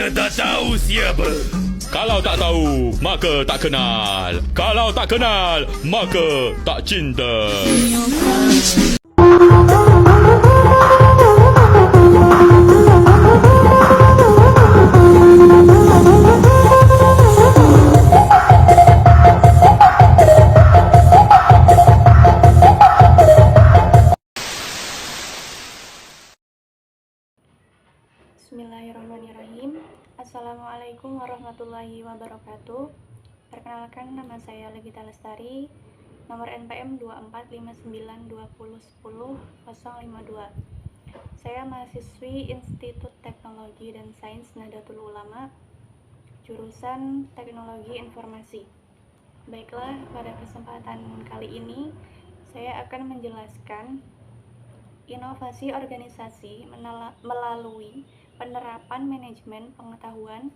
Anda tak tahu siapa? Kalau tak tahu, maka tak kenal. Kalau tak kenal, maka tak cinta. Bismillahirrahmanirrahim. Assalamualaikum warahmatullahi wabarakatuh. Perkenalkan, nama saya Legita Lestari, nomor NPM 24592010-052. Saya mahasiswi Institut Teknologi dan Sains Nahdlatul Ulama, jurusan Teknologi Informasi. Baiklah, pada kesempatan kali ini saya akan menjelaskan inovasi organisasi melalui penerapan manajemen pengetahuan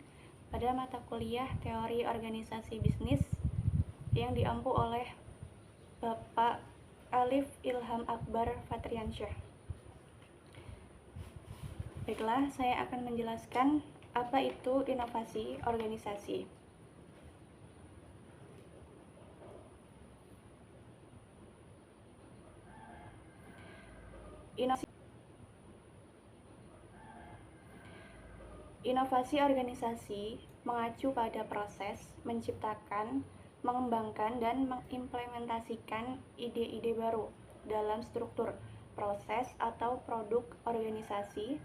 pada mata kuliah teori organisasi bisnis yang diampu oleh Bapak Alif Ilham Akbar Fatriansyah. Baiklah, saya akan menjelaskan apa itu inovasi organisasi. Inovasi organisasi mengacu pada proses menciptakan, mengembangkan, dan mengimplementasikan ide-ide baru dalam struktur, proses, atau produk organisasi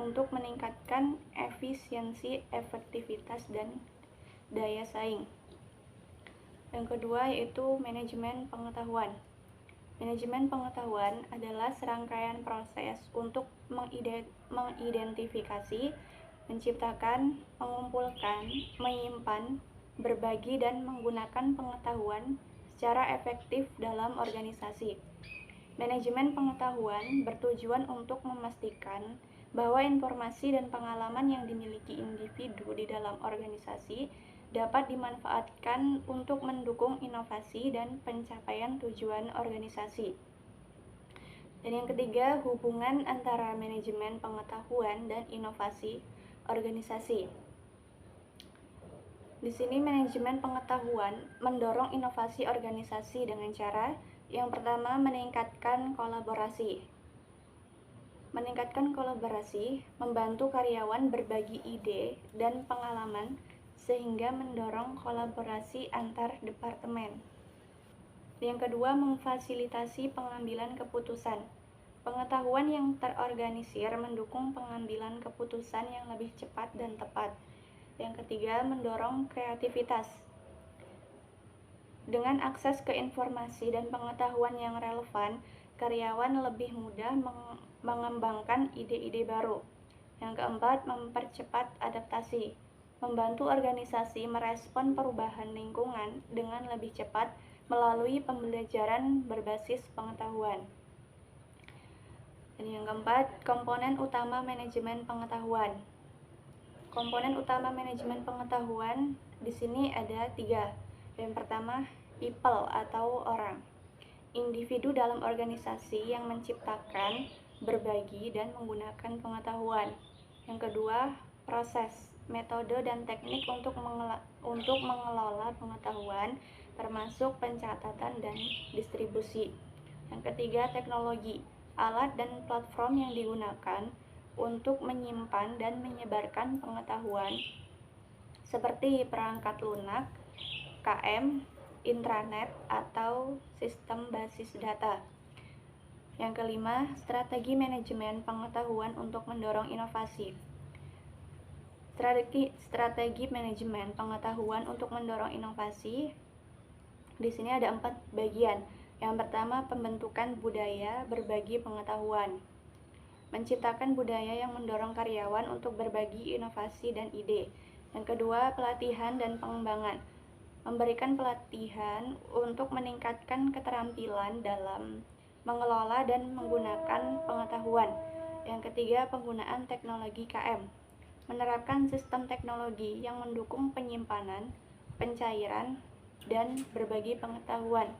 untuk meningkatkan efisiensi, efektivitas, dan daya saing. Yang kedua yaitu manajemen pengetahuan. Manajemen pengetahuan adalah serangkaian proses untuk mengidentifikasi, menciptakan, mengumpulkan, menyimpan, berbagi, dan menggunakan pengetahuan secara efektif dalam organisasi. Manajemen pengetahuan bertujuan untuk memastikan bahwa informasi dan pengalaman yang dimiliki individu di dalam organisasi dapat dimanfaatkan untuk mendukung inovasi dan pencapaian tujuan organisasi. Dan yang ketiga, hubungan antara manajemen pengetahuan dan inovasi organisasi. Di sini manajemen pengetahuan mendorong inovasi organisasi dengan cara yang pertama, meningkatkan kolaborasi. Meningkatkan kolaborasi membantu karyawan berbagi ide dan pengalaman sehingga mendorong kolaborasi antar departemen. Yang kedua, memfasilitasi pengambilan keputusan. Pengetahuan yang terorganisir mendukung pengambilan keputusan yang lebih cepat dan tepat. Yang ketiga, mendorong kreativitas. Dengan akses ke informasi dan pengetahuan yang relevan, karyawan lebih mudah mengembangkan ide-ide baru. Yang keempat, mempercepat adaptasi. Membantu organisasi merespon perubahan lingkungan dengan lebih cepat melalui pembelajaran berbasis pengetahuan. Dan yang keempat, komponen utama manajemen pengetahuan. Komponen utama manajemen pengetahuan di sini ada 3. Yang pertama, people atau orang. Individu dalam organisasi yang menciptakan, berbagi, dan menggunakan pengetahuan. Yang kedua, proses, metode dan teknik untuk mengelola pengetahuan, termasuk pencatatan dan distribusi. Yang ketiga, teknologi, alat dan platform yang digunakan untuk menyimpan dan menyebarkan pengetahuan seperti perangkat lunak, KM, intranet, atau sistem basis data. Yang kelima, strategi manajemen pengetahuan untuk mendorong inovasi. Strategi manajemen pengetahuan untuk mendorong inovasi. Di sini ada 4 bagian. Yang pertama, pembentukan budaya berbagi pengetahuan. Menciptakan budaya yang mendorong karyawan untuk berbagi inovasi dan ide. Yang kedua, pelatihan dan pengembangan. Memberikan pelatihan untuk meningkatkan keterampilan dalam mengelola dan menggunakan pengetahuan. Yang ketiga, penggunaan teknologi KM. Menerapkan sistem teknologi yang mendukung penyimpanan, pencairan, dan berbagi pengetahuan.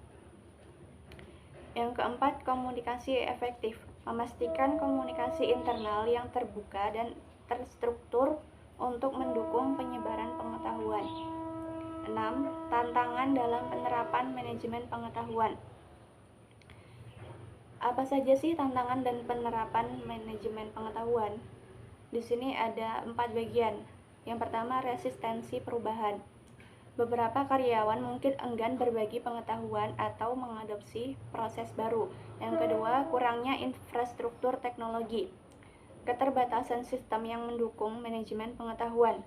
Yang keempat, komunikasi efektif. Memastikan komunikasi internal yang terbuka dan terstruktur untuk mendukung penyebaran pengetahuan. 6. Tantangan dalam penerapan manajemen pengetahuan. Apa saja sih tantangan dan penerapan manajemen pengetahuan? Di sini ada 4 bagian. Yang pertama, resistensi perubahan. Beberapa karyawan mungkin enggan berbagi pengetahuan atau mengadopsi proses baru. Yang kedua, kurangnya infrastruktur teknologi. Keterbatasan sistem yang mendukung manajemen pengetahuan.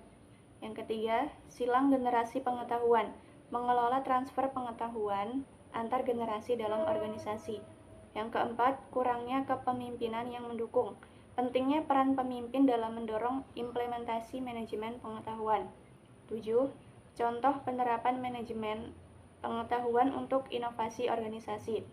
Yang ketiga, silang generasi pengetahuan, mengelola transfer pengetahuan antar generasi dalam organisasi. Yang keempat, kurangnya kepemimpinan yang mendukung, pentingnya peran pemimpin dalam mendorong implementasi manajemen pengetahuan. 7. Contoh penerapan manajemen pengetahuan untuk inovasi organisasi.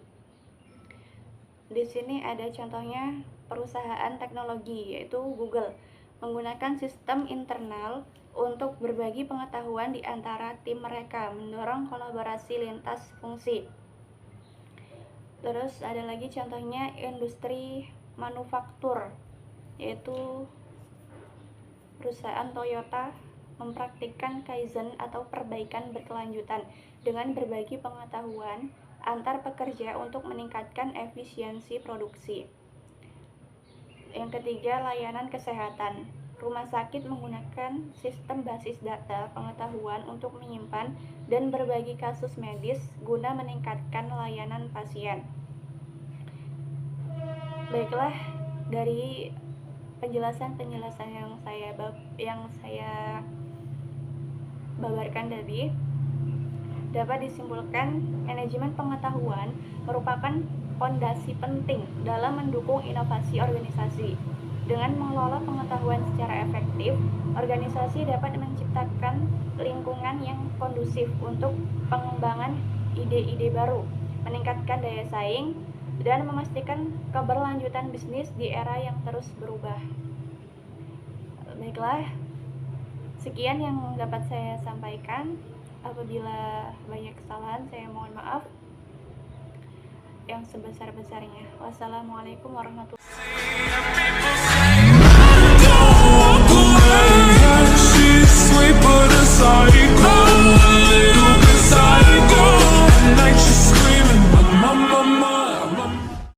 Di sini ada contohnya perusahaan teknologi, yaitu Google, menggunakan sistem internal untuk berbagi pengetahuan di antara tim mereka, mendorong kolaborasi lintas fungsi. Terus ada lagi contohnya industri manufaktur, yaitu perusahaan Toyota mempraktikkan Kaizen atau perbaikan berkelanjutan dengan berbagi pengetahuan antar pekerja untuk meningkatkan efisiensi produksi. Yang ketiga, layanan kesehatan. Rumah sakit menggunakan sistem basis data pengetahuan untuk menyimpan dan berbagi kasus medis guna meningkatkan layanan pasien. Baiklah, dari penjelasan-penjelasan yang saya babarkan tadi, dapat disimpulkan manajemen pengetahuan merupakan fondasi penting dalam mendukung inovasi organisasi. Dengan mengelola pengetahuan secara efektif, organisasi dapat menciptakan lingkungan yang kondusif untuk pengembangan ide-ide baru, meningkatkan daya saing, dan memastikan keberlanjutan bisnis di era yang terus berubah. Baiklah, sekian yang dapat saya sampaikan. Apabila banyak kesalahan, saya mohon maaf yang sebesar-besarnya. Wassalamualaikum warahmatullahi wabarakatuh.